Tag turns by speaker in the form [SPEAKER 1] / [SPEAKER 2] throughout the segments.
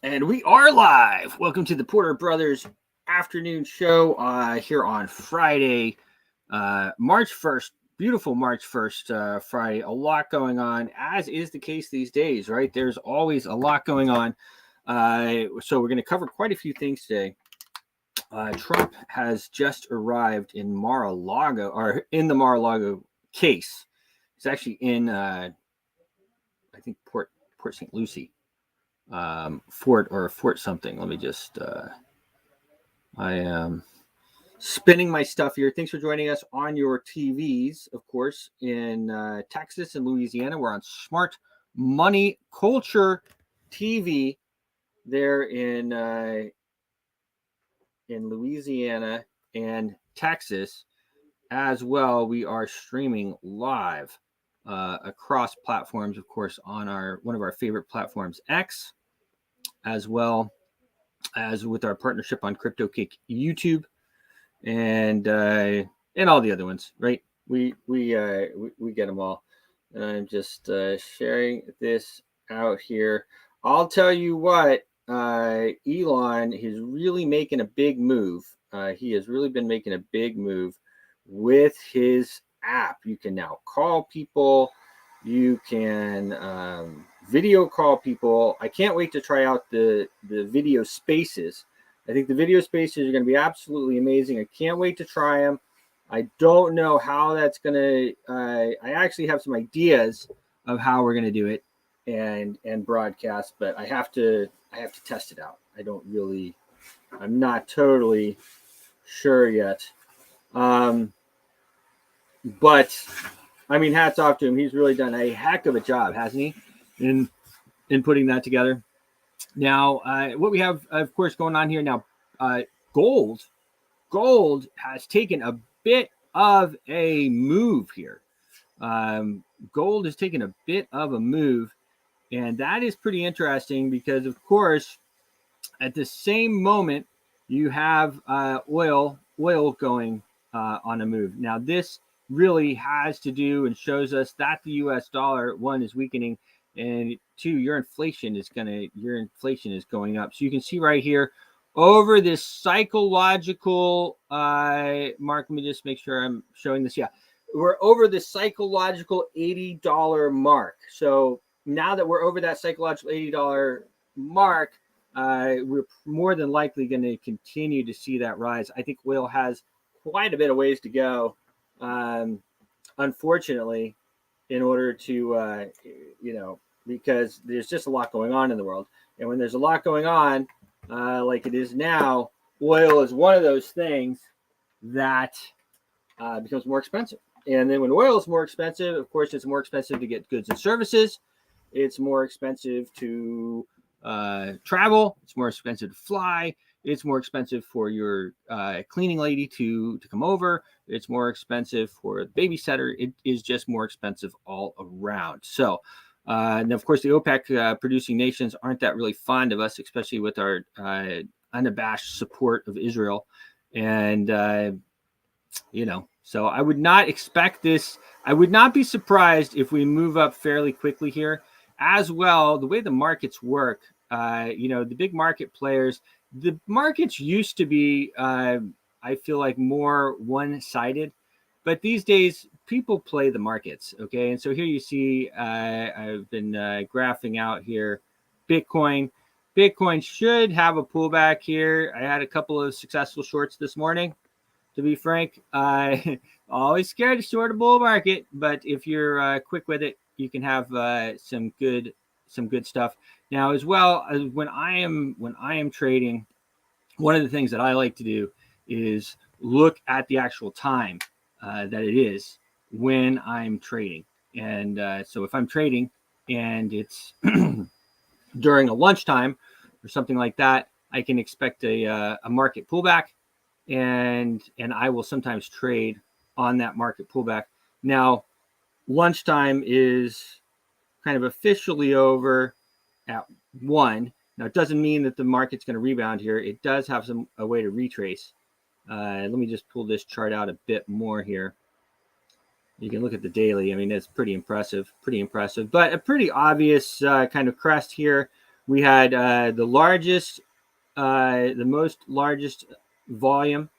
[SPEAKER 1] And we are live. Welcome to the Porter Brothers afternoon show here on Friday, March 1st. Beautiful March 1st, Friday. A lot going on, as is the case these days, right? There's always a lot going on. So we're going to cover quite a few things today. Trump has just arrived in Mar-a-Lago, or in the Mar-a-Lago case. It's actually in, I think, Port St. Lucie. Fort something. Let me just I am spinning my stuff here. Thanks for joining us on your TVs, of course, in Texas and Louisiana. We're on Smart Money Culture TV there in Louisiana and Texas as well. We are streaming live across platforms, of course, on our one of our favorite platforms, X, as well as with our partnership on CryptoKick YouTube and all the other ones, right? We get them all. And I'm just sharing this out here. I'll tell you what, Elon is really making a big move. He has really been making a big move with his app. You can now call people. You can video call people. I can't wait to try out the video spaces. I think the video spaces are going to be absolutely amazing. I can't wait to try them. I don't know how that's going to. I actually have some ideas of how we're going to do it and broadcast, but I have to test it out. I don't really. I'm not totally sure yet. But I mean, hats off to him. He's really done a heck of a job, hasn't he, in putting that together. Now, what we have, of course, going on here now, uh, gold. Gold has taken a bit of a move here. Gold has taken a bit of a move, and that is pretty interesting because, of course, at the same moment, you have oil going on a move. Now, this really has to do and shows us that the U.S. dollar, one, is weakening, and two, your inflation is going up. So you can see right here over this psychological mark. Let me just make sure I'm showing this. Yeah, we're over the psychological $80 mark. So now that we're over that psychological $80 mark, we're more than likely going to continue to see that rise. I think oil has quite a bit of ways to go, unfortunately, in order to, because there's just a lot going on in the world. And when there's a lot going on, like it is now, oil is one of those things that becomes more expensive. And then when oil is more expensive, of course, it's more expensive to get goods and services. It's more expensive to travel. It's more expensive to fly. It's more expensive for your cleaning lady to come over. It's more expensive for the babysitter. It is just more expensive all around. So, and of course, the OPEC producing nations aren't that really fond of us, especially with our unabashed support of Israel. And, so I would not expect this. I would not be surprised if we move up fairly quickly here. As well, the way the markets work, the big market players, the markets used to be, I feel like, more one-sided, but these days people play the markets. Okay, and so here you see, I've been graphing out here, Bitcoin. Bitcoin should have a pullback here. I had a couple of successful shorts this morning. To be frank, always scared to short a bull market, but if you're quick with it, you can have some good stuff. Now, as well as when I am trading, one of the things that I like to do is look at the actual time that it is when I'm trading. And so if I'm trading and it's during a lunchtime or something like that, I can expect a market pullback, and I will sometimes trade on that market pullback. Now, lunchtime is kind of officially over at 1. Now, it doesn't mean that the market's going to rebound here. It does have a way to retrace. Let me just pull this chart out a bit more here. You can look at the daily. I mean, it's pretty impressive, but a pretty obvious kind of crest here We had the most largest volume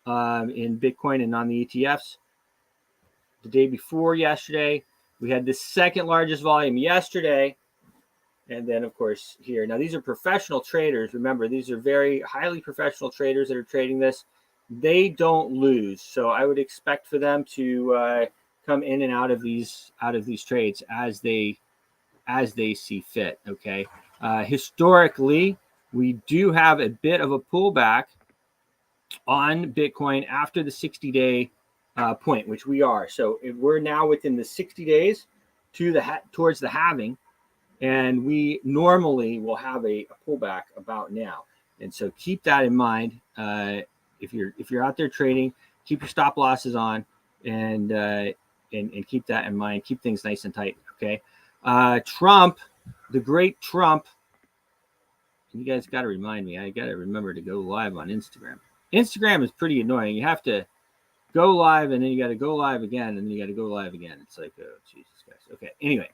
[SPEAKER 1] in Bitcoin and on the ETFs the day before yesterday. We had the second largest volume yesterday. And then, of course, here. Now, these are professional traders. Remember, these are very highly professional traders that are trading this. They don't lose. So I would expect for them to come in and out of these trades as they see fit. Okay. Historically, we do have a bit of a pullback on Bitcoin after the 60-day point, which we are. So if we're now within the 60 days towards the halving, and we normally will have a pullback about now. And so keep that in mind. If you're out there trading, keep your stop losses on, and keep that in mind. Keep things nice and tight. Okay. Trump, the great Trump. You guys got to remind me. I got to remember to go live on Instagram. Instagram is pretty annoying. You have to go live, and then you got to go live again, and then you got to go live again. It's like, oh, Jesus Christ. Okay. Anyway.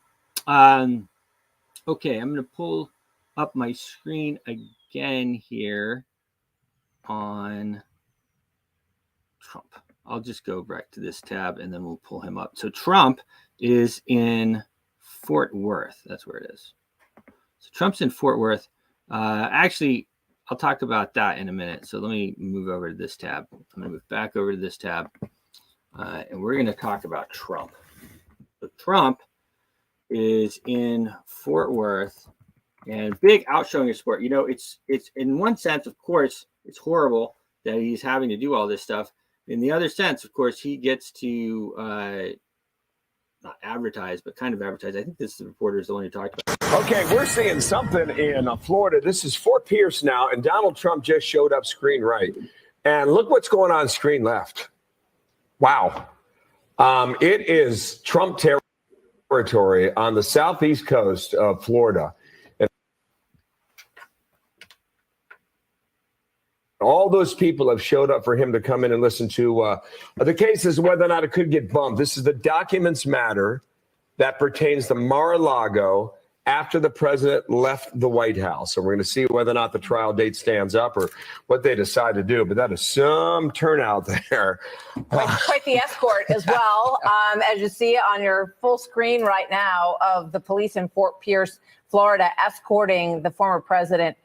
[SPEAKER 1] Okay, I'm going to pull up my screen again here on Trump. I'll just go back to this tab, and then we'll pull him up. So Trump is in Fort Worth. That's where it is. So Trump's in Fort Worth. Actually, I'll talk about that in a minute. So let me move over to this tab. I'm going to move back over to this tab, and we're going to talk about Trump. So Trump is in Fort Worth, and big outshowing of support. You know, it's in one sense, of course, it's horrible that he's having to do all this stuff. In the other sense, of course, he gets to not advertise, but kind of advertise. I think this reporter is the one who talked about.
[SPEAKER 2] Okay, we're seeing something in Florida. This is Fort Pierce now, and Donald Trump just showed up screen right. And look what's going on screen left. Wow. It is Trump territory on the southeast coast of Florida. And all those people have showed up for him to come in and listen to the case as whether or not it could get bumped. This is the documents matter that pertains to Mar-a-Lago after the president left the White House. So we're going to see whether or not the trial date stands up or what they decide to do. But that is some turnout there.
[SPEAKER 3] Quite the escort as well, as you see on your full screen right now of the police in Fort Pierce, Florida, escorting the former president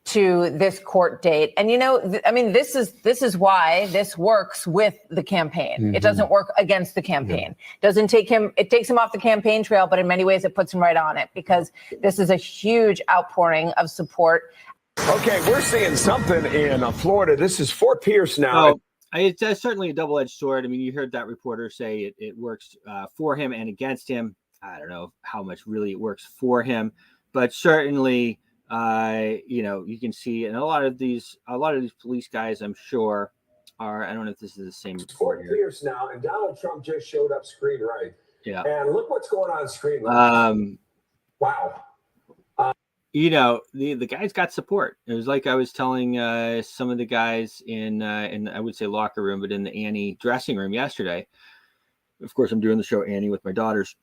[SPEAKER 3] to this court date. And, you know, I mean, this is why this works with the campaign. Mm-hmm. It doesn't work against the campaign. Yeah. It takes him off the campaign trail, but in many ways it puts him right on it, because this is a huge outpouring of support.
[SPEAKER 2] Okay, we're seeing something in Florida. This is Fort Pierce now.
[SPEAKER 1] Oh, it's certainly a double-edged sword. I mean, you heard that reporter say it works for him and against him. I don't know how much really it works for him, but certainly, you know, you can see, and a lot of these police guys, I'm sure, are. I don't know if this is the same.
[SPEAKER 2] Fort Pierce now, and Donald Trump just showed up screen right.
[SPEAKER 1] Yeah.
[SPEAKER 2] And look what's going on screen left. Wow.
[SPEAKER 1] You know, the guy's got support. It was like I was telling some of the guys in I would say locker room, but in the Annie dressing room yesterday. Of course, I'm doing the show Annie with my daughters.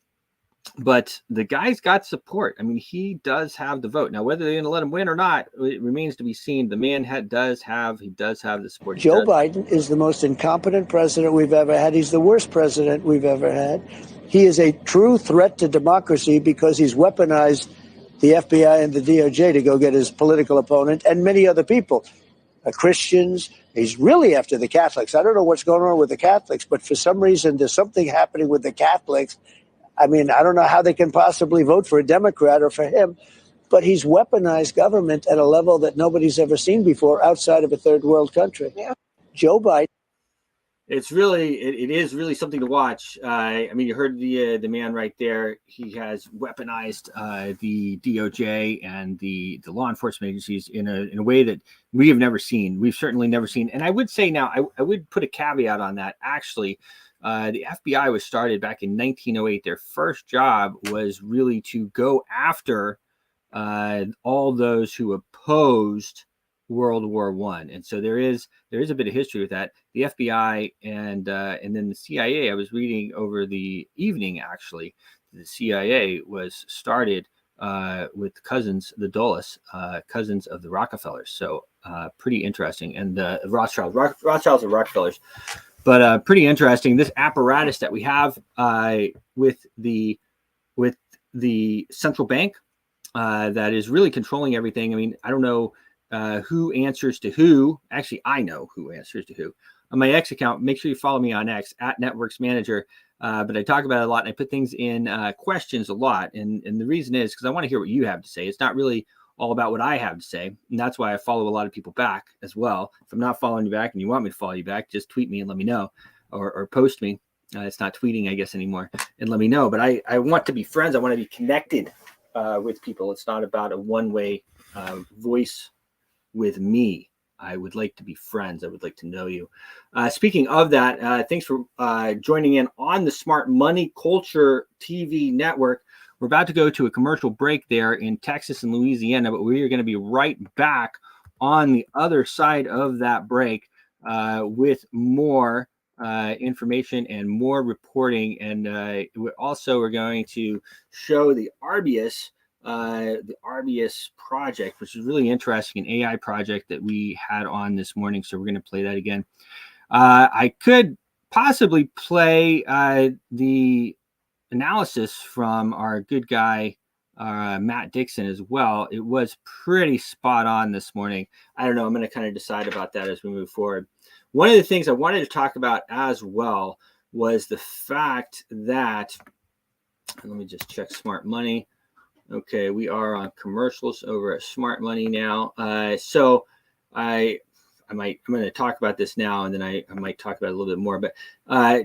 [SPEAKER 1] But the guy's got support. I mean, he does have the vote. Now, whether they're going to let him win or not, it remains to be seen. The man does have the support.
[SPEAKER 4] Joe Biden is the most incompetent president we've ever had. He's the worst president we've ever had. He is a true threat to democracy because he's weaponized the FBI and the DOJ to go get his political opponent and many other people, Christians. He's really after the Catholics. I don't know what's going on with the Catholics, but for some reason, there's something happening with the Catholics. I mean, I don't know how they can possibly vote for a Democrat or for him, but he's weaponized government at a level that nobody's ever seen before outside of a third world country. Yeah. Joe Biden.
[SPEAKER 1] It is really something to watch. I mean, you heard the man right there. He has weaponized the DOJ and the law enforcement agencies in a way that we have never seen. We've certainly never seen. And I would say now, I would put a caveat on that. Actually, the FBI was started back in 1908. Their first job was really to go after all those who opposed World War I. And so there is a bit of history with that. The FBI and then the CIA, I was reading over the evening, actually, the CIA was started cousins, the Dulles, cousins of the Rockefellers. So pretty interesting. And the Rothschilds and Rockefellers. But pretty interesting. This apparatus that we have with the central bank that is really controlling everything. I mean, I don't know who answers to who. Actually, I know who answers to who. On my X account, make sure you follow me on X @Networks Manager. But I talk about it a lot, and I put things in questions a lot. And the reason is because I want to hear what you have to say. It's not really all about what I have to say. And that's why I follow a lot of people back as well. If I'm not following you back and you want me to follow you back, just tweet me and let me know, or post me. It's not tweeting, I guess, anymore, and let me know. But I want to be friends. I want to be connected with people. It's not about a one-way voice with me. I would like to be friends. I would like to know you. Speaking of that, thanks for joining in on the Smart Money Culture TV network. We're about to go to a commercial break there in Texas and Louisiana, but we are going to be right back on the other side of that break with more information and more reporting. And we're going to show the Arbius project, which is really interesting, an AI project that we had on this morning. So we're going to play that again. I could possibly play the analysis from our good guy, Matt Dixon, as well. It was pretty spot on this morning. I don't know. I'm going to kind of decide about that as we move forward. One of the things I wanted to talk about as well was the fact that, let me just check Smart Money. Okay, we are on commercials over at Smart Money now. So I'm going to talk about this now, and then I might talk about it a little bit more. But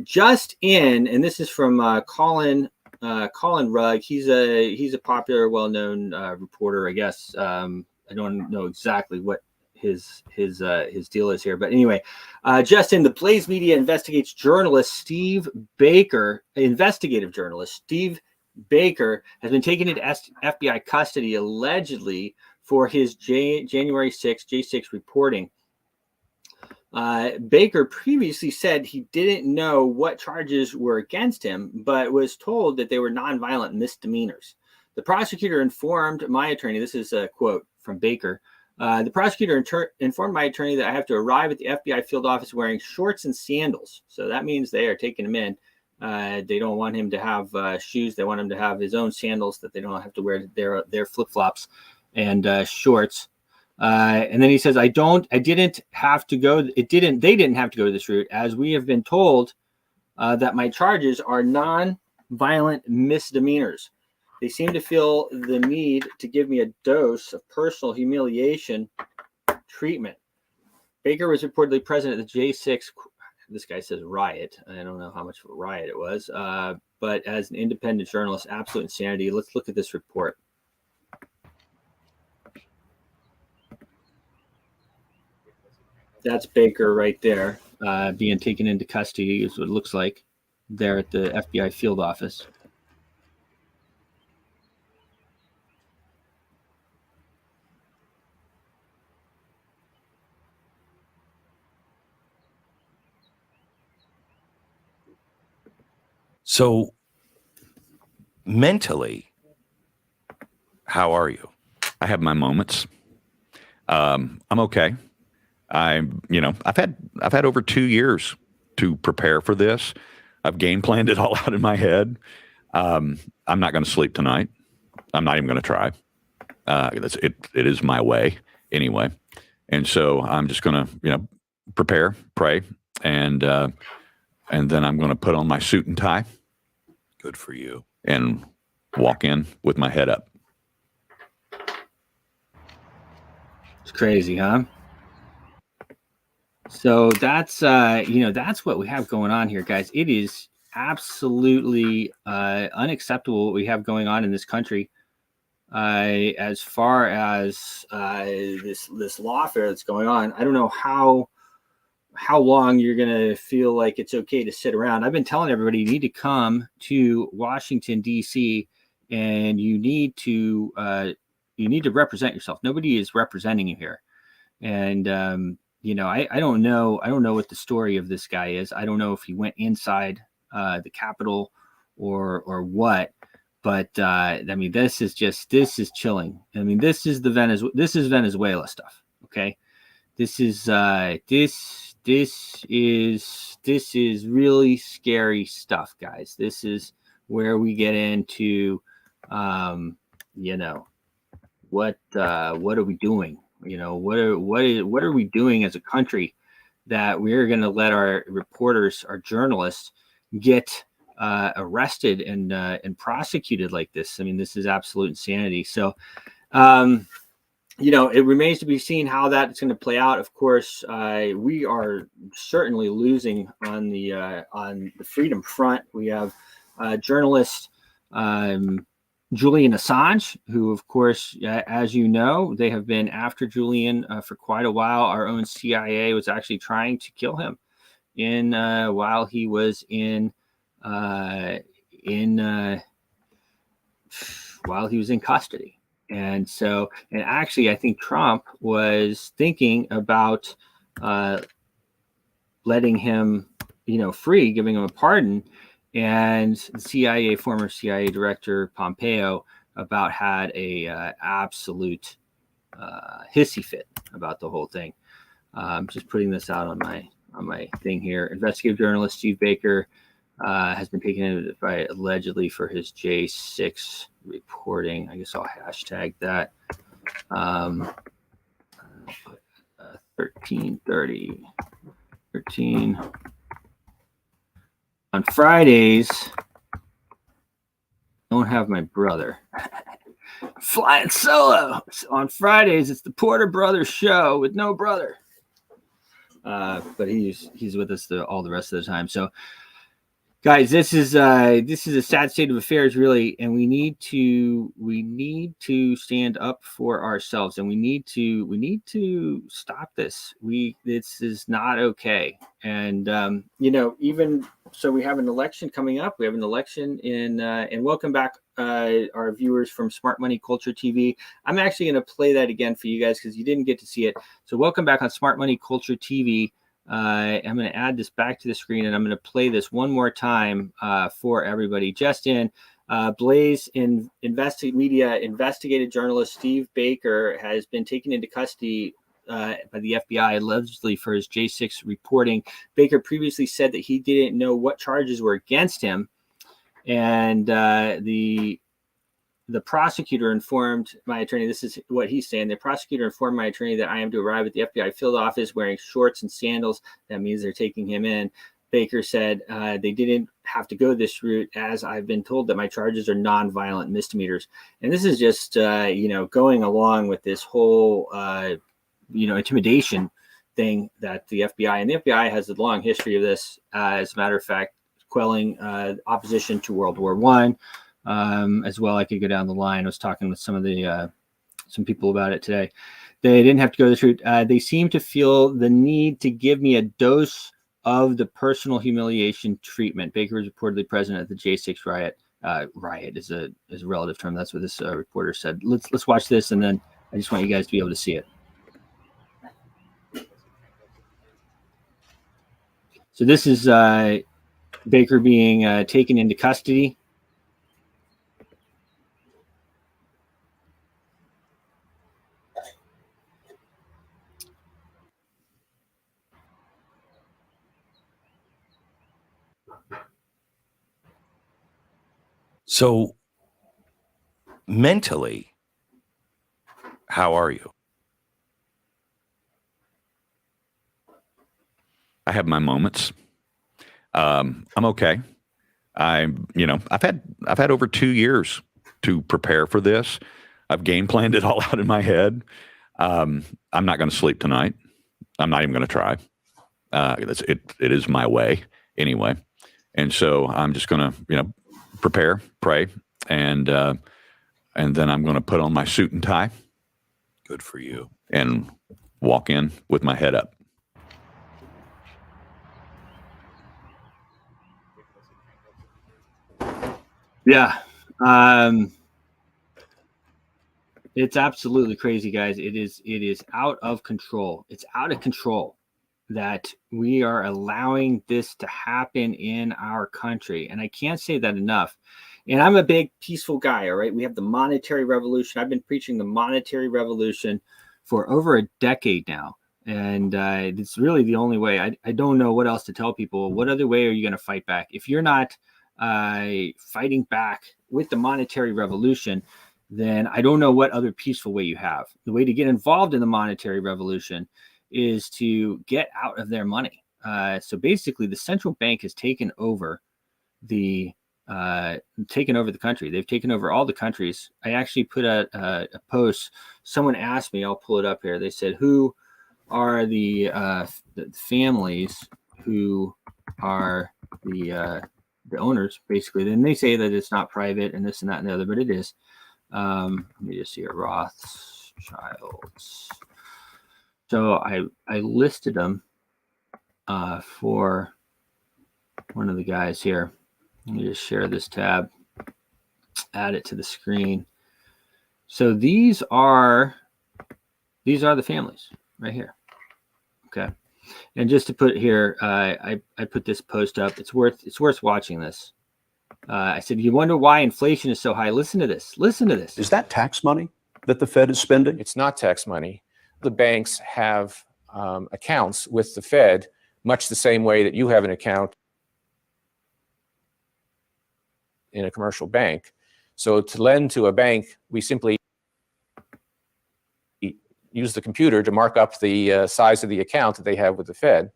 [SPEAKER 1] just in, and this is from Colin Rugg. He's a popular, well-known reporter, I guess. I don't know exactly what his deal is here, but anyway, just in, the Blaze Media investigates investigative journalist Steve Baker has been taken into FBI custody allegedly for his January 6th J6 reporting. Baker previously said he didn't know what charges were against him, but was told that they were nonviolent misdemeanors. The prosecutor informed my attorney, this is a quote from Baker, the prosecutor informed my attorney that I have to arrive at the FBI field office wearing shorts and sandals. So that means they are taking him in. They don't want him to have shoes. They want him to have his own sandals, that they don't have to wear their flip-flops and shorts. And then he says, they didn't have to go this route, as we have been told that my charges are non-violent misdemeanors. They seem to feel the need to give me a dose of personal humiliation treatment. Baker was reportedly present at the J6, this guy says riot. I don't know how much of a riot it was, but as an independent journalist, absolute insanity. Let's look at this report. That's Baker right there, being taken into custody, is what it looks like there at the FBI field office.
[SPEAKER 5] So mentally, how are you? I have my moments. I'm okay. I've had over 2 years to prepare for this. I've game planned it all out in my head. I'm not going to sleep tonight. I'm not even going to try. It is my way anyway. And so I'm just going to, prepare, pray, and then I'm going to put on my suit and tie. Good for you. And walk in with my head up.
[SPEAKER 1] It's crazy, huh? So that's what we have going on here, guys. It is absolutely unacceptable what we have going on in this country. As far as this lawfare that's going on, I don't know how long you're going to feel like it's okay to sit around. I've been telling everybody, you need to come to Washington, D.C., and you need to represent yourself. Nobody is representing you here. And, I don't know what the story of this guy is. I don't know if he went inside the Capitol or what, But I mean, this is chilling. I mean, this is Venezuela stuff. Okay, this is really scary stuff, guys. This is where we get into, what are we doing? What are we doing as a country that we're going to let our reporters, our journalists, get arrested and prosecuted like this? I mean, this is absolute insanity. So, it remains to be seen how that's going to play out. Of course, we are certainly losing on the freedom front. We have journalist Julian Assange, who, of course, as you know, they have been after Julian for quite a while. Our own CIA was actually trying to kill him while he was in custody. And actually, I think Trump was thinking about letting him, free, giving him a pardon. And the former CIA director Pompeo had a absolute hissy fit about the whole thing. Just putting this out on my thing here. Investigative journalist Steve Baker has been taken allegedly for his J6 reporting. I guess I'll hashtag that. 13 on Fridays. Don't have my brother flying solo. So on Fridays, it's the Porter Brothers show with no brother. But he's with us all the rest of the time. So, guys, this is a sad state of affairs, really, and we need to stand up for ourselves, and we need to stop this. This is not okay. And even so, we have an election coming up. We have an election and welcome back our viewers from Smart Money Culture TV. I'm actually going to play that again for you guys because you didn't get to see it. So welcome back on Smart Money Culture TV. I'm going to add this back to the screen, and I'm going to play this one more time for everybody. Just in, Blaze Media investigated journalist Steve Baker has been taken into custody by the FBI allegedly for his J6 reporting. Baker previously said that he didn't know what charges were against him, and the prosecutor informed my attorney, this is what he's saying, the prosecutor informed my attorney that I am to arrive at the FBI field office wearing shorts and sandals. That means they're taking him in. Baker said they didn't have to go this route as I've been told that my charges are nonviolent misdemeanors. And this is just, going along with this whole, intimidation thing that the FBI has a long history of this, as a matter of fact, quelling opposition to World War I. As well, I could go down the line. I was talking with some people about it today. They didn't have to go this route. They seem to feel the need to give me a dose of the personal humiliation treatment. Baker was reportedly present at the J6 riot. Riot is a relative term. That's what this reporter said. Let's watch this, and then I just want you guys to be able to see it. So this is Baker being taken into custody.
[SPEAKER 6] So mentally, how are you?
[SPEAKER 5] I have my moments. I'm okay. I've had over 2 years to prepare for this. I've game planned it all out in my head. I'm not going to sleep tonight. I'm not even going to try. It is my way anyway. And so I'm just going to, prepare, pray, and then I'm going to put on my suit and tie.
[SPEAKER 6] Good for you.
[SPEAKER 5] And walk in with my head up.
[SPEAKER 1] Yeah. It's absolutely crazy, guys. It is out of control. It's out of control that we are allowing this to happen in our country. And I can't say that enough. And I'm a big peaceful guy. All right. We have the monetary revolution. I've been preaching the monetary revolution for over a decade now. And it's really the only way. I don't know what else to tell people. What other way are you going to fight back? If you're not fighting back with the monetary revolution, then I don't know what other peaceful way you have. The way to get involved in the monetary revolution is to get out of their money. So basically, the central bank has taken over the country. They've taken over all the countries. I actually put a post. Someone asked me. I'll pull it up here. They said, "Who are the families who are the owners?" Basically, then they say that it's not private and this and that and the other, but it is. Let me just see here. Rothschilds. So I listed them for one of the guys here. Let me just share this tab, add it to the screen. So these are the families right here. Okay. And just to put here, I put this post up. It's worth watching this. I said, you wonder why inflation is so high. Listen to this. Listen to this.
[SPEAKER 7] Is that tax money that the Fed is spending?
[SPEAKER 8] It's not tax money. The banks have accounts with the Fed, much the same way that you have an account in a commercial bank. So to lend to a bank, we simply use the computer to mark up the size of the account that they have with the Fed.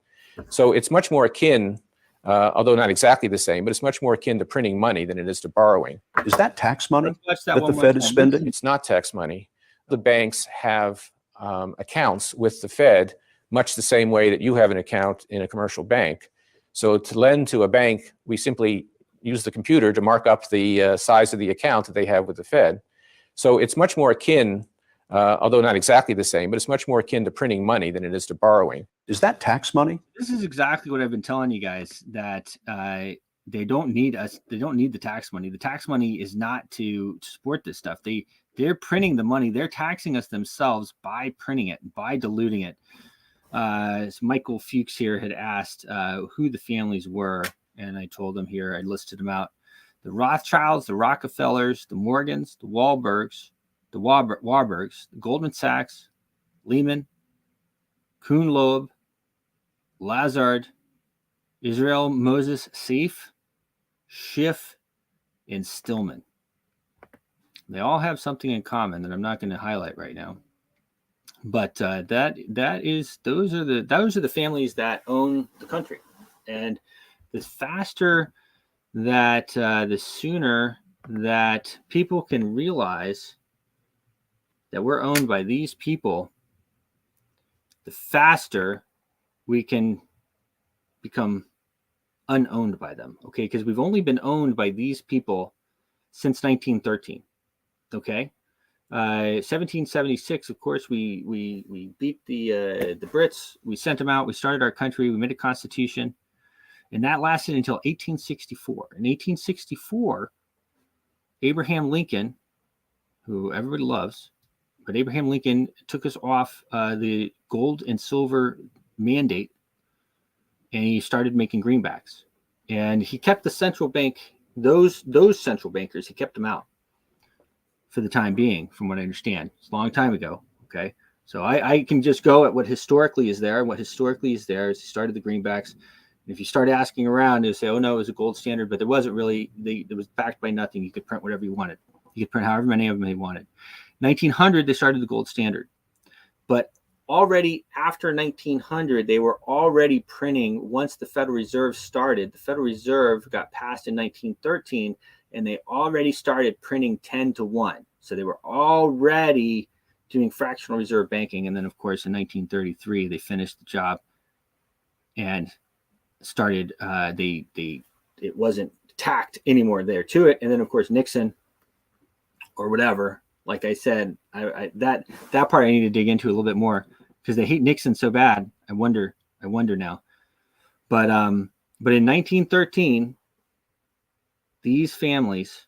[SPEAKER 8] So it's much more akin, although not exactly the same, but it's much more akin to printing money than it is to borrowing.
[SPEAKER 7] Is that tax money
[SPEAKER 1] Let's watch
[SPEAKER 7] that the
[SPEAKER 1] one
[SPEAKER 7] Fed
[SPEAKER 1] more
[SPEAKER 7] is
[SPEAKER 1] time.
[SPEAKER 7] spending?
[SPEAKER 8] It's not tax money. The banks have accounts with the Fed, much the same way that you have an account in a commercial bank. So to lend to a bank, we simply use the computer to mark up the size of the account that they have with the Fed. So it's much more akin, although not exactly the same, but it's much more akin to printing money than it is to borrowing.
[SPEAKER 7] Is that tax money?
[SPEAKER 1] This is exactly what I've been telling you guys, that they don't need us. They don't need the tax money. The tax money is not to support this stuff. They're printing the money. They're taxing us themselves by printing it, by diluting it. So Michael Fuchs here had asked who the families were, and I told him here. I listed them out: the Rothschilds, the Rockefellers, the Morgans, the Warburgs, the Goldman Sachs, Lehman, Kuhn Loeb, Lazard, Israel Moses Seif, Schiff, and Stillman. They all have something in common that I'm not going to highlight right now. But those are the families that own the country. And the faster that the sooner that people can realize that we're owned by these people, the faster we can become unowned by them. Okay, because we've only been owned by these people since 1913. Okay, 1776. Of course, we beat the Brits. We sent them out. We started our country. We made a constitution, and that lasted until 1864. In 1864, Abraham Lincoln, who everybody loves, but Abraham Lincoln took us off the gold and silver mandate, and he started making greenbacks. And he kept the central bank, those central bankers, he kept them out for the time being, from what I understand. It's a long time ago. Okay. So I can just go at what historically is there. And what historically is there is he started the greenbacks. And if you start asking around, they'll say, oh no, it was a gold standard, but there wasn't really, it was backed by nothing. You could print whatever you wanted. You could print however many of them you wanted. 1900, they started the gold standard. But already after 1900, they were already printing. Once the Federal Reserve started, the Federal Reserve got passed in 1913, and they already started printing 10 to 1. So they were already doing fractional reserve banking. And then, of course, in 1933, they finished the job and started, it wasn't tacked anymore there to it. And then, of course, Nixon or whatever, like I said, that part I need to dig into a little bit more, because they hate Nixon so bad. I wonder now. But in 1913, these families,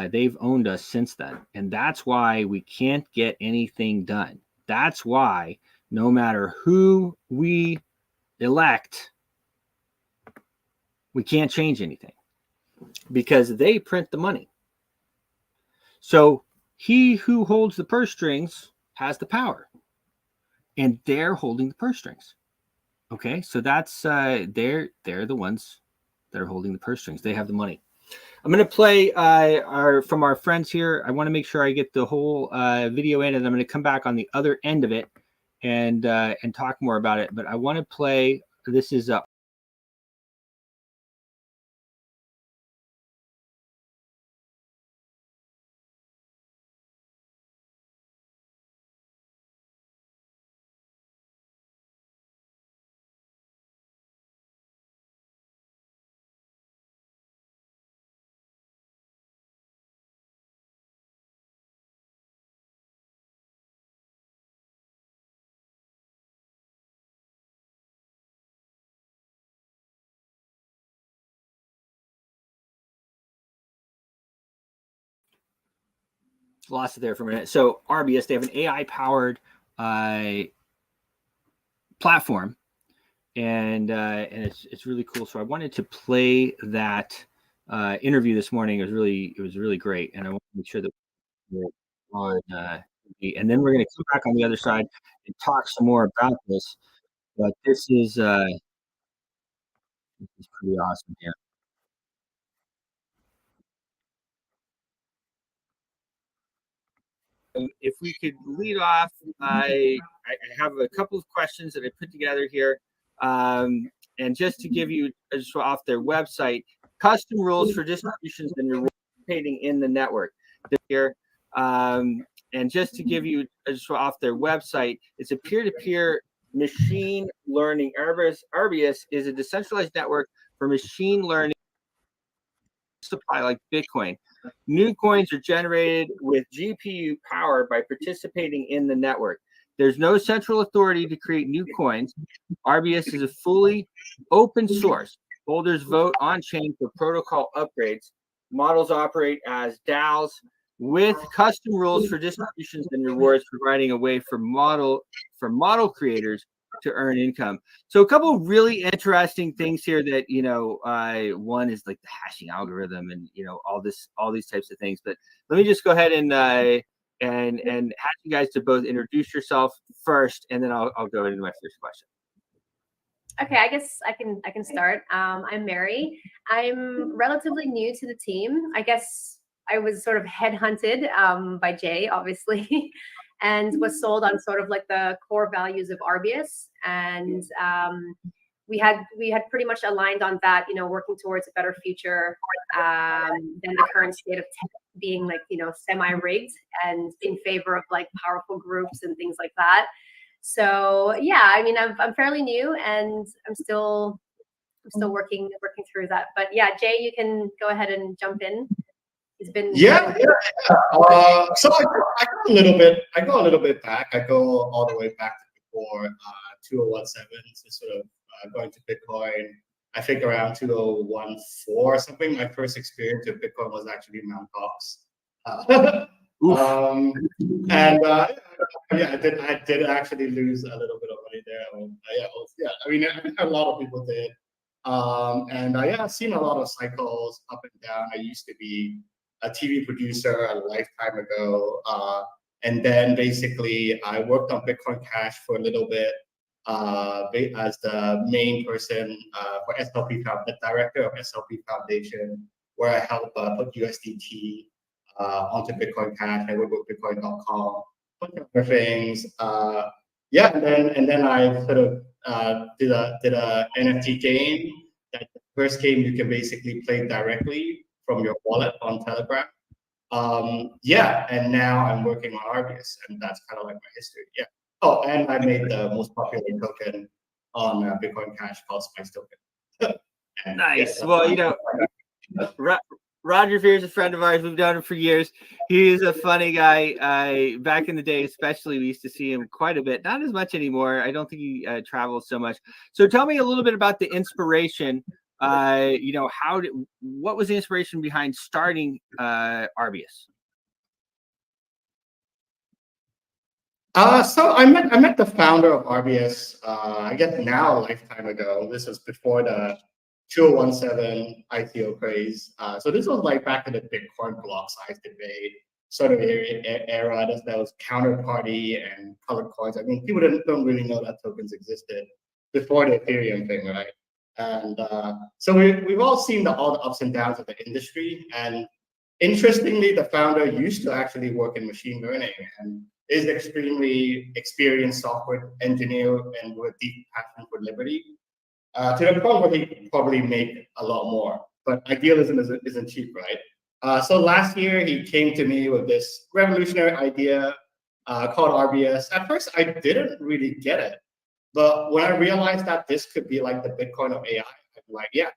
[SPEAKER 1] they've owned us since then. And that's why we can't get anything done. That's why no matter who we elect, we can't change anything. because they print the money. So he who holds the purse strings has the power, and they're holding the purse strings. Okay, so that's they're the ones that are holding the purse strings. They have the money. I'm going to play from our friends here. I want to make sure I get the whole video in, and I'm going to come back on the other end of it and talk more about it. But I want to play. This is lost it there for a minute. So RBS, they have an AI powered platform, and it's really cool. So I wanted to play that interview this morning. It was really great, and I want to make sure that we're on. And then we're going to come back on the other side and talk some more about this. But this is pretty awesome here. If we could lead off, I have a couple of questions that I put together here. And just to give you just off their website, custom rules for distributions and reward participating in the network. Here, and just to give you just off their website, it's a peer-to-peer machine learning. RBS is a decentralized network for machine learning supply like Bitcoin. New coins are generated with GPU power by participating in the network. There's no central authority to create new coins. RBS is a fully open source. Holders vote on chain for protocol upgrades. Models operate as DAOs with custom rules for distributions and rewards, providing a way for model creators to earn income. So a couple of really interesting things here that, one is like the hashing algorithm and, all these types of things. But let me just go ahead and ask you guys to both introduce yourself first, and then I'll go into my first question.
[SPEAKER 9] Okay, I guess I can start. I'm Mary. I'm relatively new to the team. I guess I was sort of headhunted by Jay, obviously, and was sold on sort of like the core values of RBS. And we had pretty much aligned on that, working towards a better future than the current state of tech being like, semi-rigged and in favor of like powerful groups and things like that. So yeah, I mean, I'm fairly new and I'm still working through that. But yeah, Jay, you can go ahead and jump in. It's been
[SPEAKER 10] So I go a little bit back. I go all the way back to before 2017. So sort of going to Bitcoin. I think around 2014 or something. My first experience with Bitcoin was actually Mt. Gox. I did actually lose a little bit of money there. I mean, a lot of people did. I've seen a lot of cycles up and down. I used to be a TV producer a lifetime ago. And then basically I worked on Bitcoin Cash for a little bit as the main person for SLP, the director of SLP Foundation, where I helped put USDT onto Bitcoin Cash. I worked with Bitcoin.com, bunch of other things. And then I sort of did a NFT game. That first game you can basically play directly from your wallet on Telegram. And now I'm working on RBS, and that's kind of like my history. Yeah. Oh, and I made the most popular token on Bitcoin Cash called Spice Token.
[SPEAKER 1] Nice. Well, Roger Ver is a friend of ours. We've known him for years. He is a funny guy. Back in the day, especially, we used to see him quite a bit. Not as much anymore. I don't think he travels so much. So tell me a little bit about the inspiration. What was the inspiration behind starting RBS?
[SPEAKER 10] So I met the founder of RBS, I guess now a lifetime ago. This was before the 2017 ICO craze. So this was like back in the Bitcoin block size debate sort of era. That was counterparty and colored coins. I mean, people don't really know that tokens existed before the Ethereum thing, right? And so we've all seen all the ups and downs of the industry. And interestingly, the founder used to actually work in machine learning and is extremely experienced software engineer and with deep passion for liberty, to the point where he probably make a lot more. But idealism isn't cheap, right? So last year he came to me with this revolutionary idea called RBS. At first, I didn't really get it, but when I realized that this could be like the Bitcoin of AI, I'm like, yeah,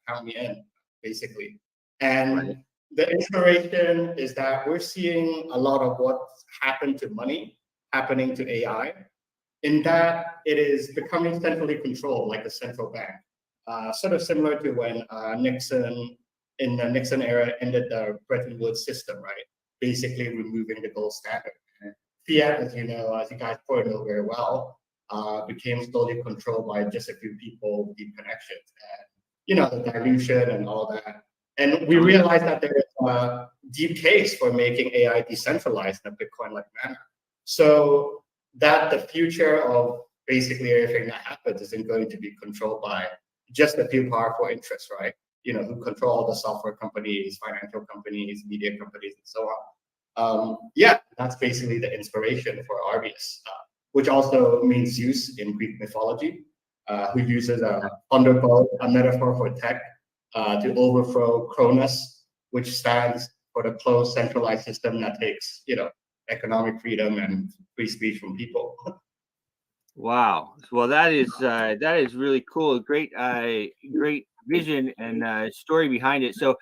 [SPEAKER 10] count me in, basically. And the inspiration is that we're seeing a lot of what's happened to money happening to AI, in that it is becoming centrally controlled, like a central bank, sort of similar to when Nixon, in the Nixon era, ended the Bretton Woods system, right? Basically removing the gold standard. And fiat, as you know, as you guys probably know very well, became slowly controlled by just a few people with deep connections, and the dilution and all that. And we realized that there is a deep case for making AI decentralized in a Bitcoin-like manner. So that the future of basically everything that happens isn't going to be controlled by just a few powerful interests, right? Who control all the software companies, financial companies, media companies, and so on. That's basically the inspiration for Arbius, which also means Zeus in Greek mythology, who uses a thunderbolt, a metaphor for tech, to overthrow Cronus, which stands for the closed centralized system that takes, economic freedom and free speech from people.
[SPEAKER 1] Wow. Well, that is really cool. Great vision and story behind it. So,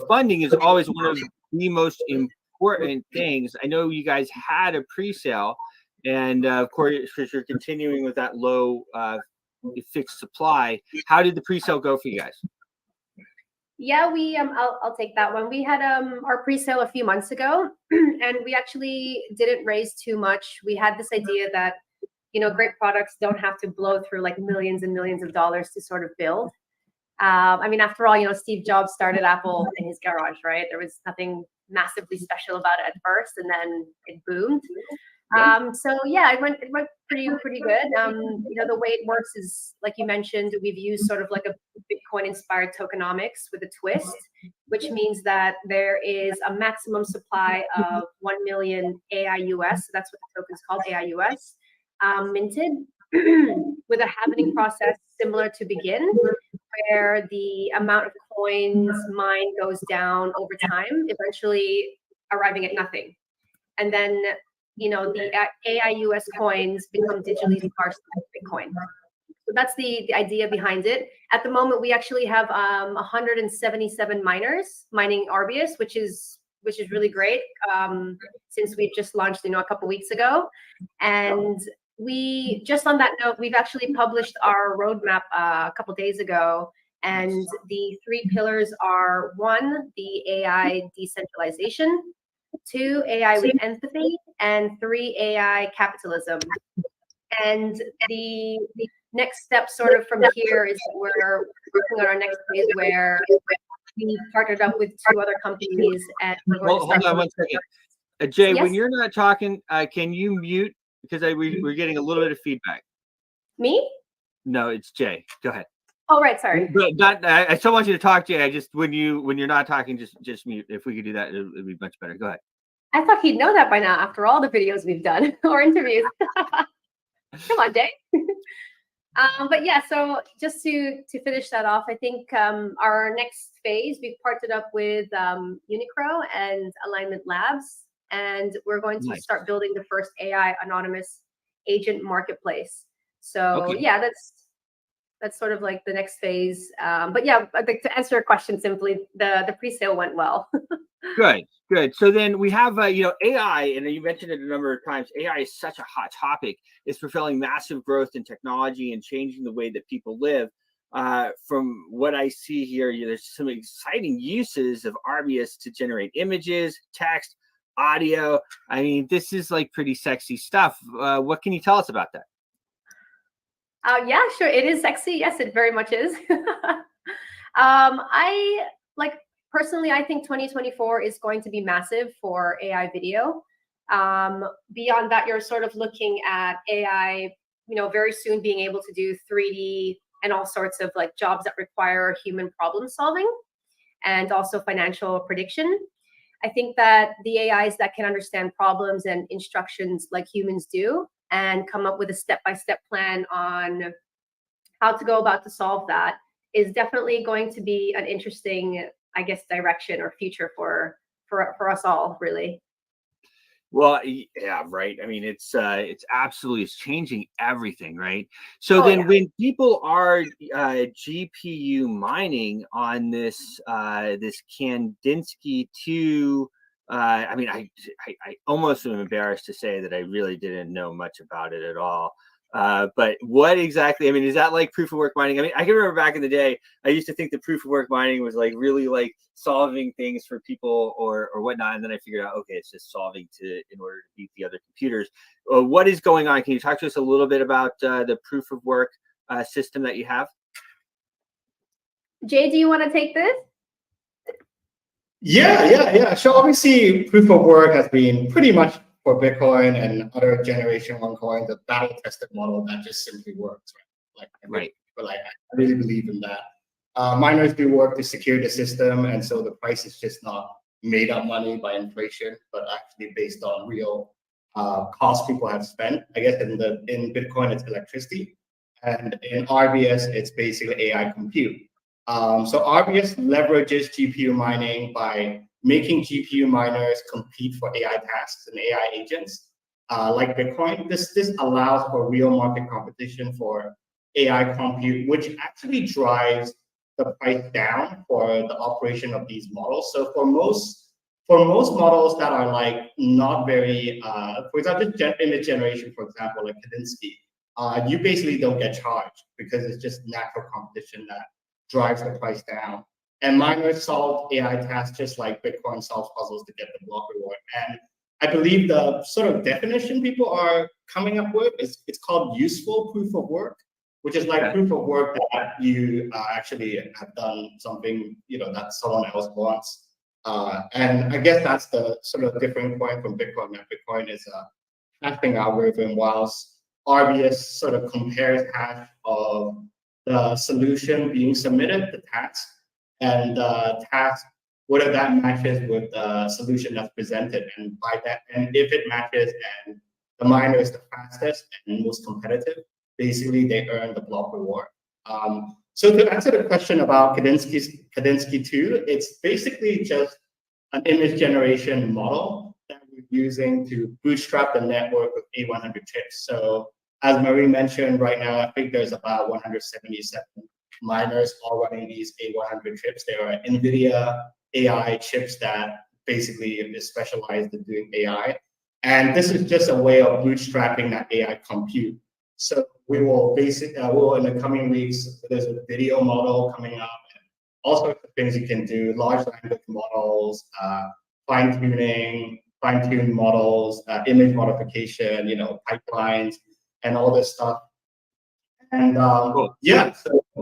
[SPEAKER 1] funding is always one of the most important things. I know you guys had a pre-sale, and of course, you're continuing with that low fixed supply. How did the pre-sale go for you guys?
[SPEAKER 9] Yeah, we I'll take that one. We had our pre-sale a few months ago, and we actually didn't raise too much. We had this idea that great products don't have to blow through like millions and millions of dollars to sort of build. I mean, after all, Steve Jobs started Apple in his garage, right? There was nothing massively special about it at first, and then it boomed. So yeah, it went pretty good. The way it works is, like you mentioned, we've used sort of like a Bitcoin inspired tokenomics with a twist, which means that there is a maximum supply of 1 million AIUS. So that's what the token's called, AIUS, minted with a halvening process similar to Begin, where the amount of coins mined goes down over time, eventually arriving at nothing. And then the AIUS coins become digitally sparse like Bitcoin. So that's the idea behind it. At the moment, we actually have 177 miners mining Arbius, which is really great, since we've just launched a couple weeks ago. And we, just on that note, we've actually published our roadmap a couple days ago. And the 3 pillars are: 1, the AI decentralization; 2, AI with empathy; and 3, AI capitalism. And the next step sort of from here is that we're working on our next phase, where we partnered up with 2 other companies, and we're going to start.
[SPEAKER 1] Hold on one second. Jay,
[SPEAKER 9] Yes?
[SPEAKER 1] when you're not talking, can you mute? Because we're getting a little bit of feedback.
[SPEAKER 9] Me?
[SPEAKER 1] No, it's Jay. Go ahead.
[SPEAKER 9] Oh, right. Sorry.
[SPEAKER 1] But I still want you to talk, Jay. I just, when you're not talking, just mute. If we could do that, it'd be much better. Go ahead.
[SPEAKER 9] I thought he'd know that by now after all the videos we've done or interviews. Come on, Jay. But yeah, so just to finish that off, I think our next phase, we've partnered up with Unicro and Alignment Labs, and we're going to start building the first AI anonymous agent marketplace. So yeah, that's sort of like the next phase. But yeah, I think to answer your question simply, the pre-sale went well.
[SPEAKER 1] Good. So then we have, AI, and you mentioned it a number of times. AI is such a hot topic. It's propelling massive growth in technology and changing the way that people live. From what I see here, there's some exciting uses of Arbius to generate images, text, audio. I mean, this is like pretty sexy stuff. What can you tell us about that?
[SPEAKER 9] Yeah, sure. It is sexy. Yes, it very much is. I like personally, I think 2024 is going to be massive for AI video. Beyond that, you're sort of looking at AI, very soon being able to do 3D and all sorts of like jobs that require human problem solving and also financial prediction. I think that the AIs that can understand problems and instructions like humans do and come up with a step-by-step plan on how to go about to solve that is definitely going to be an interesting, I guess, direction or future for us all, really.
[SPEAKER 1] Well, yeah, right. I mean, it's absolutely, it's changing everything, right? So then,
[SPEAKER 9] yeah.
[SPEAKER 1] when people are GPU mining on this this Kandinsky 2, I mean, I almost am embarrassed to say that I really didn't know much about it at all. But what exactly? I mean, is that like proof of work mining? I mean, I can remember back in the day, I used to think that proof of work mining was like really like solving things for people or whatnot, and then I figured out, okay, it's just solving in order to beat the other computers. What is going on? Can you talk to us a little bit about the proof of work system that you have?
[SPEAKER 9] Jay, do you want to take this?
[SPEAKER 10] Yeah. So obviously, proof of work has been pretty much for Bitcoin and other generation one coins, a battle tested model that just simply works, right?
[SPEAKER 1] Right.
[SPEAKER 10] But I really believe in that. Miners do work to secure the system, and so the price is just not made up money by inflation, but actually based on real costs people have spent. I guess in Bitcoin it's electricity, and in RBS it's basically AI compute. So RBS leverages GPU mining by making GPU miners compete for AI tasks and AI agents. Like Bitcoin, this allows for real market competition for AI compute, which actually drives the price down for the operation of these models. So for most models that are like not very, for example, image generation, for example, like Kandinsky, you basically don't get charged because it's just natural competition that drives the price down. And miners solve AI tasks just like Bitcoin solves puzzles to get the block reward. And I believe the sort of definition people are coming up with is it's called useful proof of work, which is like proof of work that you actually have done something that someone else wants. And I guess that's the sort of different point from Bitcoin. That Bitcoin is a hashing algorithm, whilst RBS sort of compares hash of the solution being submitted, the task, and the task, whether that matches with the solution that's presented. And by that, and if it matches and the miner is the fastest and most competitive, basically they earn the block reward. So to answer the question about Kandinsky 2, it's basically just an image generation model that we're using to bootstrap the network with A100 chips. So as Marie mentioned, right now, I think there's about 177 miners all running these A100 chips. They are NVIDIA AI chips that basically is specialized in doing AI. And this is just a way of bootstrapping that AI compute. So we will in the coming weeks, there's a video model coming up, and all sorts of things you can do, large language models, fine-tuned models, image modification, pipelines, and all this stuff. And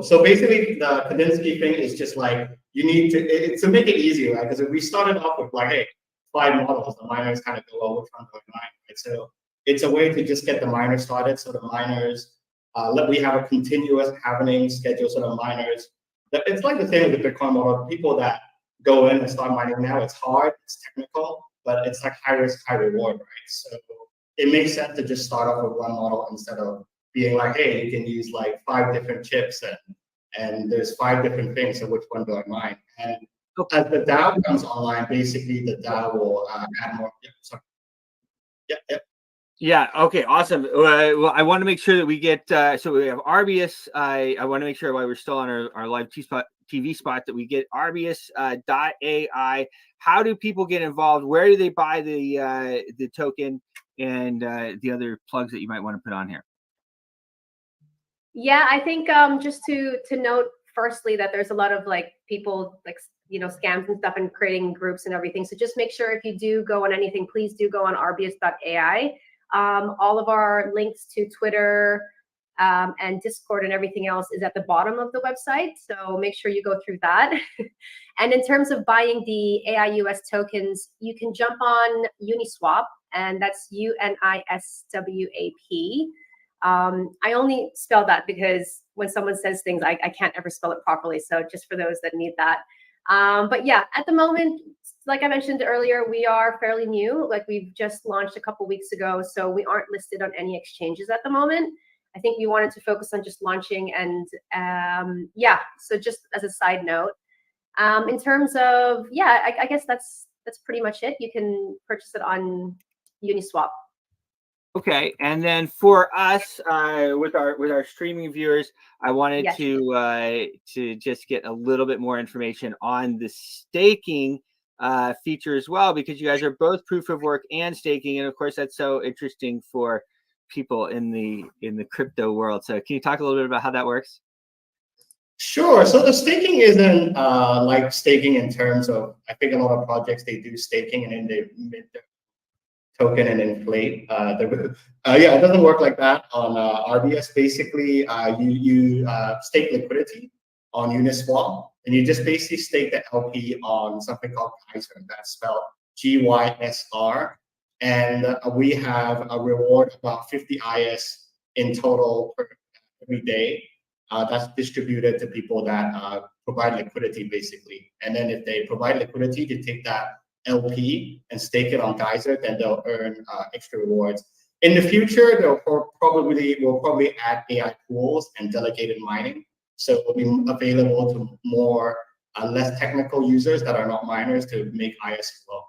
[SPEAKER 10] so basically the Kandinsky thing is just like, you need to make it easier, right? Because if we started off with like, hey, 5 models, the miners kind of go, well, which one do I mine, right? So it's a way to just get the miners started. So the miners, we have a continuous happening schedule. So the miners, it's like the same with the Bitcoin model. People that go in and start mining now, it's hard, it's technical, but it's like high risk, high reward, right? So it makes sense to just start off with one model instead of being like, hey, you can use like 5 different chips and there's 5 different things. So which one do I mine? And as the DAO comes online, basically the DAO will add more.
[SPEAKER 1] Yeah. Okay. Awesome. Well, I want to make sure that we get. So we have RBS. I want to make sure while we're still on our live TV spot that we get RBS.ai. How do people get involved? Where do they buy the token and the other plugs that you might want to put on here?
[SPEAKER 9] Yeah, I think just to note firstly that there's a lot of like people like scams and stuff and creating groups and everything. So just make sure if you do go on anything, please do go on RBS.ai. All of our links to Twitter, and Discord and everything else is at the bottom of the website. So make sure you go through that. And in terms of buying the AIUS tokens, you can jump on Uniswap, and that's UNISWAP. I only spell that because when someone says things, I can't ever spell it properly. So just for those that need that. But yeah, at the moment, like I mentioned earlier, we are fairly new. Like we've just launched a couple weeks ago, so we aren't listed on any exchanges at the moment. I think we wanted to focus on just launching, and yeah. So just as a side note, in terms of I guess that's pretty much it. You can purchase it on Uniswap.
[SPEAKER 1] Okay, and then for us, with our streaming viewers, I wanted
[SPEAKER 9] Yes.
[SPEAKER 1] to just get a little bit more information on the staking feature as well, because you guys are both proof of work and staking, and of course that's so interesting for people in the crypto world. So can you talk a little bit about how that works?
[SPEAKER 10] Sure. So the staking isn't like staking in terms of, I think a lot of projects, they do staking and then they mint their token and inflate. Yeah, it doesn't work like that on RBS. Basically, you stake liquidity on Uniswap, and you just basically stake the LP on something called Geyser. That's spelled GYSR. And we have a reward about 50 IS in total every day. That's distributed to people that provide liquidity, basically. And then if they provide liquidity, they take that LP and stake it on Geyser, then they'll earn extra rewards. In the future, we'll probably add AI pools and delegated mining, so it will be available to more less technical users that are not miners to make IS flow.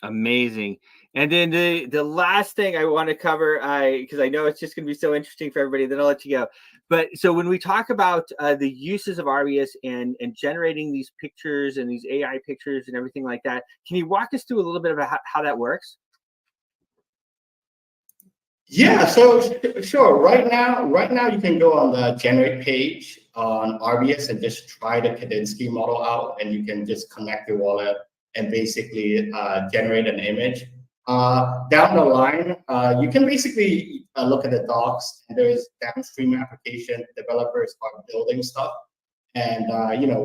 [SPEAKER 1] Amazing. And then the last thing I want to cover, because I know it's just going to be so interesting for everybody, then I'll let you go. But so when we talk about the uses of RBS and generating these pictures and these AI pictures and everything like that, can you walk us through a little bit about how that works?
[SPEAKER 10] Yeah, so sure. Right now you can go on the generate page on RBS and just try the Kandinsky model out, and you can just connect your wallet and basically generate an image. Down the line, you can basically look at the docs, and there's downstream application developers are building stuff. And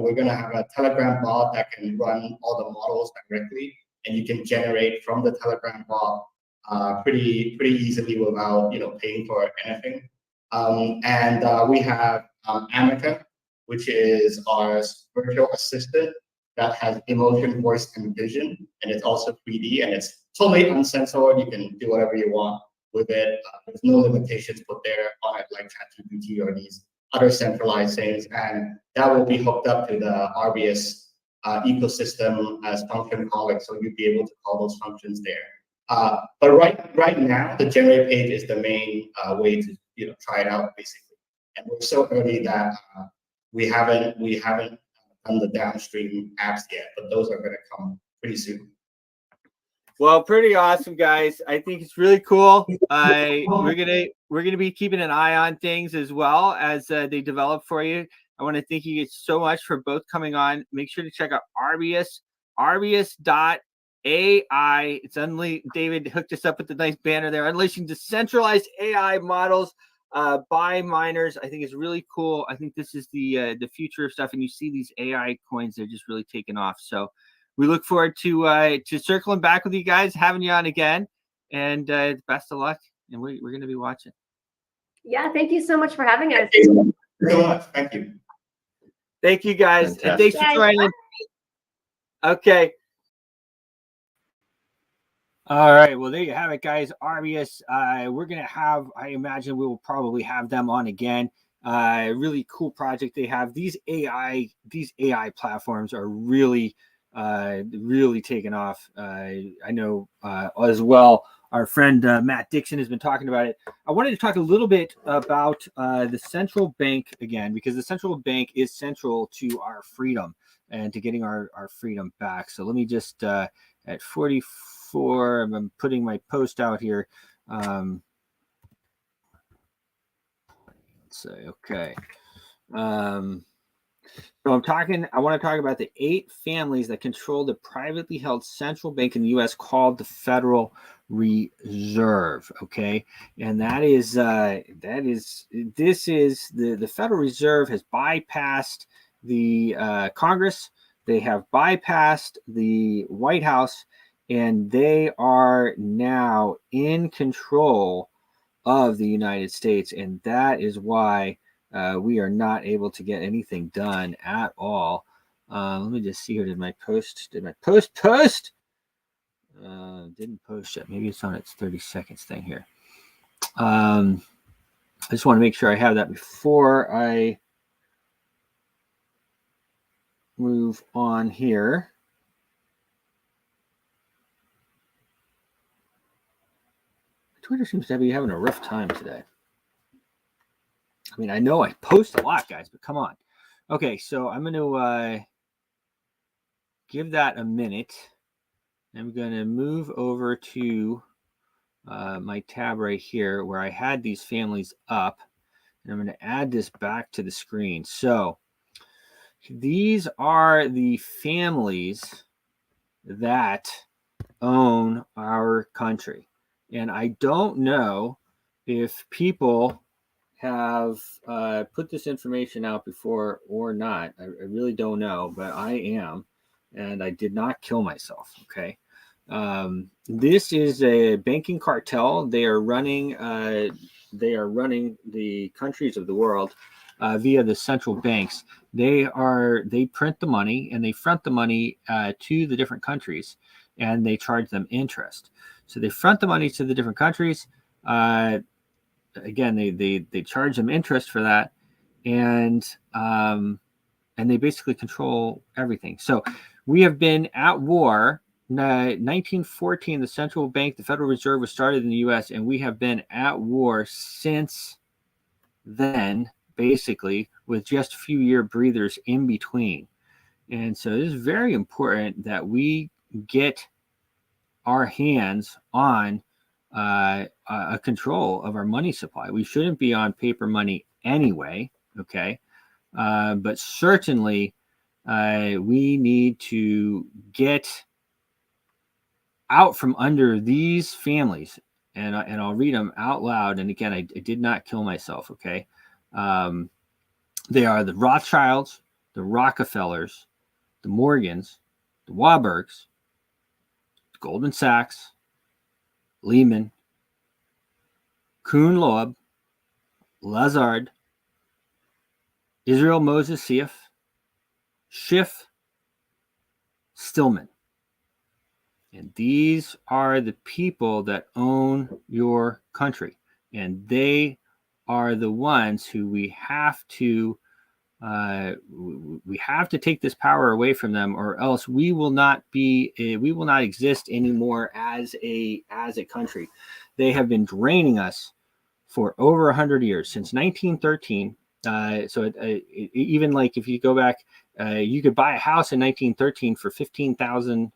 [SPEAKER 10] we're gonna have a Telegram bot that can run all the models directly, and you can generate from the Telegram bot pretty easily without paying for anything. And we have Amica, which is our virtual assistant that has emotion, voice, and vision, and it's also 3D, and it's totally uncensored. You can do whatever you want with it. There's no limitations put there on it like ChatGPT or these other centralized things, and that will be hooked up to the RBS ecosystem as function calling, so you'd be able to call those functions there. But right now, the generate page is the main way to try it out, basically. And we're so early that we haven't done the downstream apps yet, but those are going to come pretty soon.
[SPEAKER 1] Well, pretty awesome, guys. I think it's really cool. We're gonna be keeping an eye on things as well as they develop for you. I want to thank you so much for both coming on. Make sure to check out RBS.AI. It's David hooked us up with the nice banner there. Unleashing decentralized AI models by miners. I think it's really cool. I think this is the future of stuff, and you see these AI coins, they're just really taking off. So we look forward to circling back with you guys, having you on again, and best of luck. And we're going to be watching.
[SPEAKER 9] Yeah, thank you so much for having us.
[SPEAKER 10] Thank you so much. Thank you.
[SPEAKER 1] Thank you, guys.
[SPEAKER 2] Fantastic.
[SPEAKER 1] And thanks for joining. Okay. All right. Well, there you have it, guys. RBS. We're going to have, I imagine we will probably have them on again. Really cool project they have. These AI platforms are really taken off. I know as well. Our friend Matt Dixon has been talking about it. I wanted to talk a little bit about the central bank again, because the central bank is central to our freedom and to getting our freedom back. So let me just at 44, I'm putting my post out here. Let's say, okay. So I want to talk about the 8 families that control the privately held central bank in the U.S. called the Federal Reserve. Okay, and this is the Federal Reserve has bypassed the Congress. They have bypassed the White House, and they are now in control of the United States, and that is why we are not able to get anything done at all. Let me just see here. Did my post? Didn't post yet. Maybe it's on its 30 seconds thing here. I just want to make sure I have that before I move on here. Twitter seems to be having a rough time today. I mean, I know I post a lot, guys, but come on. Okay, so I'm going to give that a minute. I'm going to move over to my tab right here where I had these families up, and I'm going to add this back to the screen. So these are the families that own our country. And I don't know if people have put this information out before or not. I really don't know, but I am, and I did not kill myself. Okay. This is a banking cartel. They are running the countries of the world via the central banks. They print the money and they front the money to the different countries, and they charge them interest. So they front the money to the different countries. Again, they charge them interest for that, and they basically control everything. So we have been at war. 1914, the central bank, the Federal Reserve, was started in the U.S., and we have been at war since then, basically, with just a few year breathers in between. And so it is very important that we get our hands on a control of our money supply. We shouldn't be on paper money anyway, okay? But certainly we need to get out from under these families, and I'll read them out loud. And again, I did not kill myself, okay? They are the Rothschilds, the Rockefellers, the Morgans, the Warburgs, Goldman Sachs, Lehman, Kuhn Loeb, Lazard, Israel Moses Schiff, Stillman. And these are the people that own your country. And they are the ones who we have to take this power away from them, or else we will not exist anymore as a country. They have been draining us for over 100 years, since 1913. Even like if you go back, you could buy a house in 1913 for $15,000.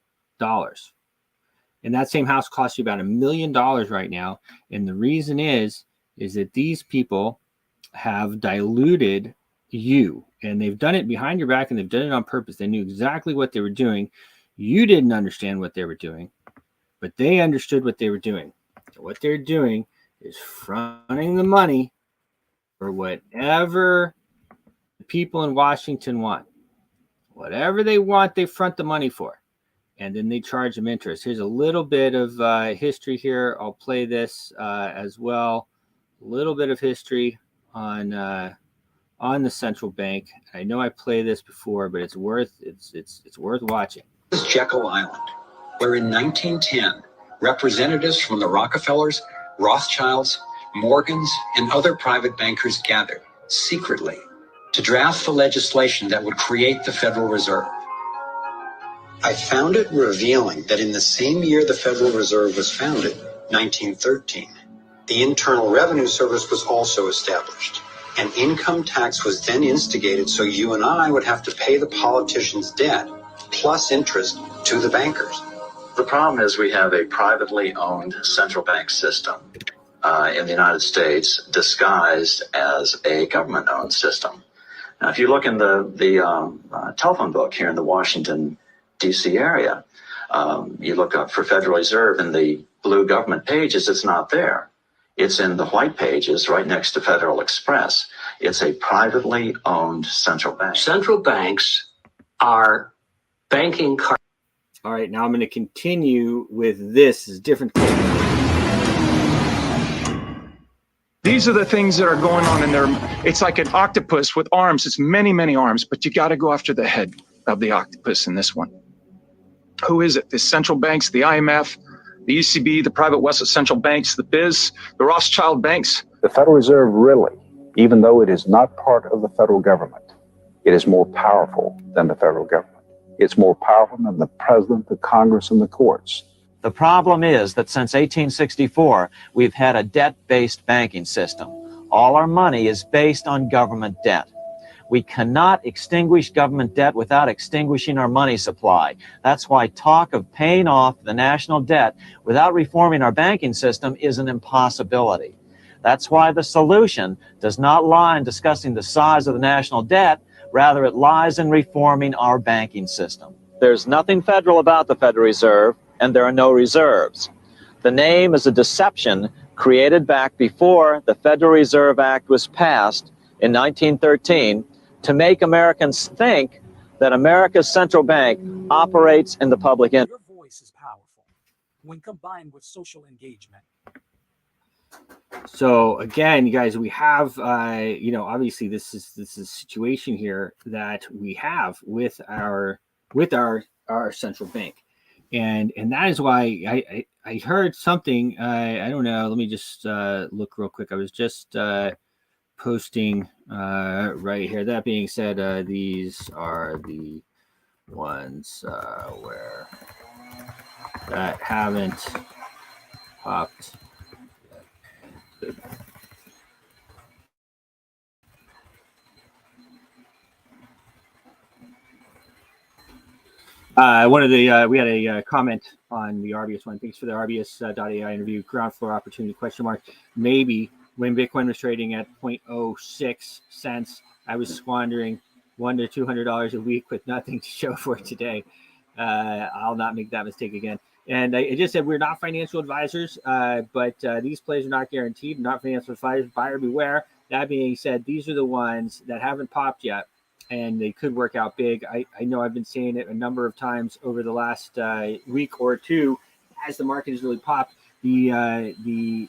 [SPEAKER 1] And that same house costs you about $1 million right now. And the reason is that these people have diluted you, and they've done it behind your back, and they've done it on purpose. They knew exactly what they were doing. You didn't understand what they were doing, but they understood what they were doing. So what they're doing is fronting the money for whatever the people in Washington want. Whatever they want, they front the money for. And then they charge them interest. Here's a little bit of history here. I'll play this as well. A little bit of history on the central bank. I know I played this before, but it's worth watching.
[SPEAKER 11] This is Jekyll Island, where in 1910, representatives from the Rockefellers, Rothschilds, Morgans, and other private bankers gathered secretly to draft the legislation that would create the Federal Reserve. I found it revealing that in the same year the Federal Reserve was founded, 1913, the Internal Revenue Service was also established. An income tax was then instigated so you and I would have to pay the politicians' debt, plus interest, to the bankers.
[SPEAKER 12] The problem is we have a privately owned central bank system in the United States disguised as a government-owned system. Now, if you look in the telephone book here in the Washington, D.C. area, you look up for Federal Reserve, and the blue government pages, it's not there. It's in the white pages right next to Federal Express. It's a privately owned central bank.
[SPEAKER 11] Central banks are banking.
[SPEAKER 1] All right, now I'm going to continue with this. Is different.
[SPEAKER 13] These are the things that are going on in there. It's like an octopus with arms. It's many, many arms, but you got to go after the head of the octopus in this one. Who is it? The central banks, the IMF, the ECB, the private West central banks, the BIS, the Rothschild banks.
[SPEAKER 14] The Federal Reserve really, even though it is not part of the federal government, it is more powerful than the federal government. It's more powerful than the president, the Congress, and the courts.
[SPEAKER 15] The problem is that since 1864, we've had a debt-based banking system. All our money is based on government debt. We cannot extinguish government debt without extinguishing our money supply. That's why talk of paying off the national debt without reforming our banking system is an impossibility. That's why the solution does not lie in discussing the size of the national debt. Rather, it lies in reforming our banking system. There's nothing federal about the Federal Reserve, and there are no reserves. The name is a deception created back before the Federal Reserve Act was passed in 1913 to make Americans think that America's central bank operates in the public interest.
[SPEAKER 16] Your voice is powerful when combined with social engagement.
[SPEAKER 1] So again, you guys, we have, obviously this is a situation here that we have with our central bank, and that is why I heard something. I don't know. Let me just look real quick. I was just posting right here. That being said, these are the ones where that haven't popped. One of the we had a comment on the Arbius one. Thanks for the Arbius.ai interview. Ground floor opportunity ? Maybe when Bitcoin was trading at 0.06 cents, I was squandering $100 to $200 a week with nothing to show for it today. I'll not make that mistake again. And I just said we're not financial advisors, but these plays are not guaranteed. Not financial advisors. Buyer beware. That being said, these are the ones that haven't popped yet, and they could work out big. I know I've been saying it a number of times over the last week or two as the market has really popped. The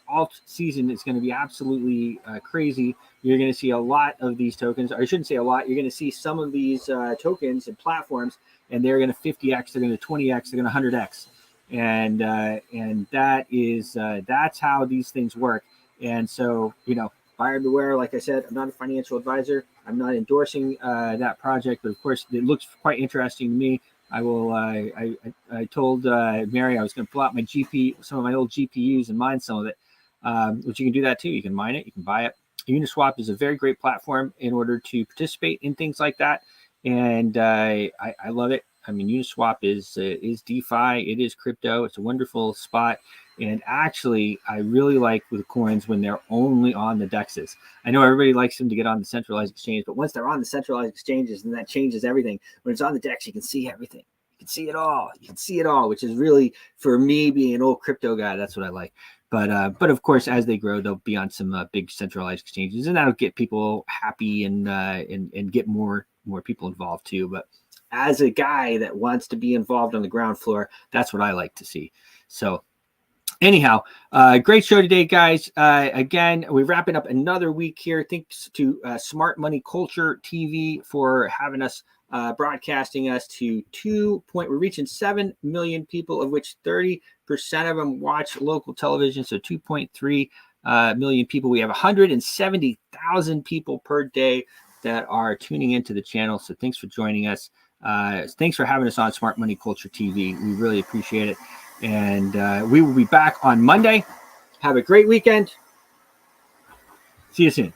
[SPEAKER 1] alt season is going to be absolutely crazy. You're going to see a lot of these tokens. Or I shouldn't say a lot. You're going to see some of these tokens and platforms, and they're going to 50x, they're going to 20x, they're going to 100x, and that is that's how these things work. And so, buyer beware. Like I said, I'm not a financial advisor. I'm not endorsing that project, but of course, it looks quite interesting to me. I will. I told Mary I was going to pull out my some of my old GPUs and mine some of it, which you can do that too. You can mine it, you can buy it. Uniswap is a very great platform in order to participate in things like that, and I love it. I mean, Uniswap is DeFi. It is crypto. It's a wonderful spot. And actually, I really like with coins when they're only on the DEXs. I know everybody likes them to get on the centralized exchange, but once they're on the centralized exchanges, then that changes everything. When it's on the DEX, you can see everything. You can see it all. You can see it all, which is really, for me, being an old crypto guy, that's what I like. But of course, as they grow, they'll be on some big centralized exchanges, and that'll get people happy and get more people involved too. But as a guy that wants to be involved on the ground floor, that's what I like to see. So anyhow, great show today, guys. Again, we're wrapping up another week here. Thanks to Smart Money Culture TV for having us, broadcasting us to we're reaching 7 million people, of which 30% of them watch local television. So 2.3 million people. We have 170,000 people per day that are tuning into the channel. So thanks for joining us. Thanks for having us on Smart Money Culture TV. We really appreciate it. And we will be back on Monday. Have a great weekend. See you soon.